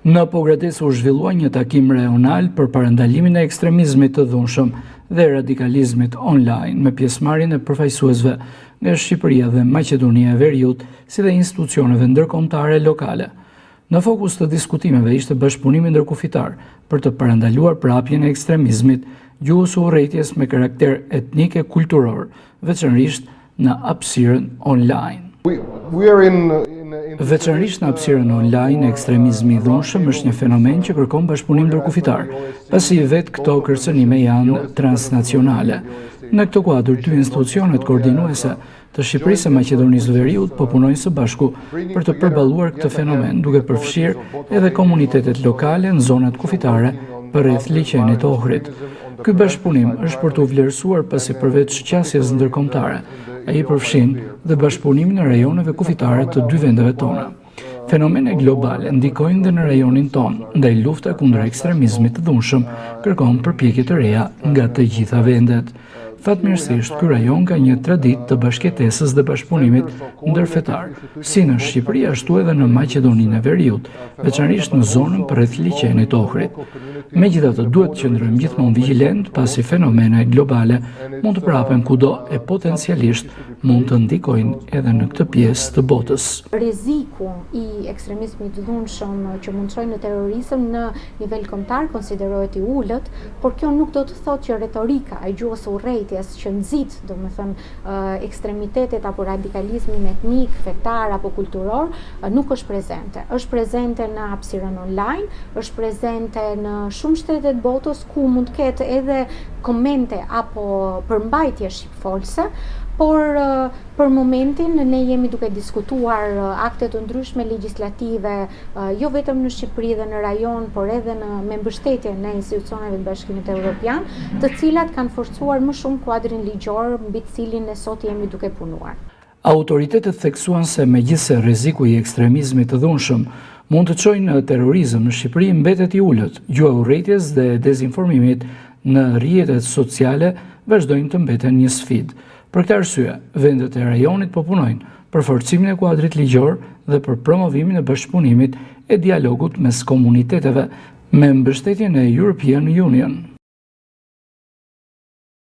Në Pogradec u zhvillua një takim rajonal për parandalimin e ekstremizmit të dhunshëm dhe radikalizmit online me pjesëmarrjen e përfaqësuesve nga Shqipëria dhe Maqedonia e Veriut, si dhe institucioneve ndërkombëtare lokale. Në fokus të diskutimeve ishte bashkëpunimi ndërkufitar për të parandaluar prapjen e ekstremizmit, gjuhës së urrëties me karakter etnik e kulturor, veçanërisht në hapësirën online. Veçanërisht në hapësirën online, ekstremizmi i dhunshëm është një fenomen që kërkon bashkëpunim ndërkufitar, pasi vetë këto kërcënime janë transnacionale. Në këtë kuadër, dy institucionet koordinuese të Shqipërisë e Maqedonisë së Veriut po punojnë së bashku për të përballuar këtë fenomen, duke përfshirë edhe komunitetet lokale në zonat kufitare përreth liçenit të Ohrit. Ky bashkëpunim është për të vlerësuar pasi përveç qasjes ndërkombëtare, ai përfshin dhe bashkëpunimin në rajoneve kufitare të dy vendeve tona. Fenomene globale ndikojnë dhe në rajonin tonë, ndaj lufta kundër ekstremizmit të dhunshëm kërkon përpjekje të reja nga të gjitha vendet. Fatmirësisht, ky rajon ka një traditë të bashkëtesës dhe bashkëpunimit ndërfetar, si në Shqipëri ashtu edhe në Maqedoninë e Veriut, veçanërisht në zonën përreth liçenit të Ohrit. Megjithatë, duhet të qëndrojmë gjithmonë vigjilent pasi fenomene globale mund të prapen kudo e potencialisht mund të ndikojnë edhe në këtë pjesë të botës. Rreziku i ekstremizmit të dhunshëm që mund të çojë në terrorizëm në nivel kombëtar konsiderohet i ulët, por kjo nuk do të thotë që retorika e gjuhës së urrëties që nxit, domethënë ekstremitetet apo radikalizmin etnik, fetar apo kulturor nuk është prezente. Është prezente në hapësirën online, është prezente në shumë shtete të botës ku mund të ketë edhe komente apo përmbajtje shqipfolse, por për momentin ne jemi duke diskutuar akte të ndryshme legjislative, jo vetëm në Shqipëri dhe në rajon, por edhe me mbështetjen e institucioneve të Bashkimit Evropian, të cilat kanë forcuar më shumë kuadrin ligjor mbi të cilin ne sot jemi duke punuar. Autoritetet theksuan se megjithse rreziku i ekstremizmit të dhunshëm mund të çojë në terrorizëm, në Shqipëri mbetet i ulët. Gjuha e urrëties dhe dezinformimit në rrjetet sociale vazhdojnë të mbeten një sfidë. Për këtë arsye, vendet e rajonit po punojnë për forcimin e kuadrit ligjor dhe për promovimin e bashkëpunimit e dialogut mes komuniteteve me mbështetjen e European Union.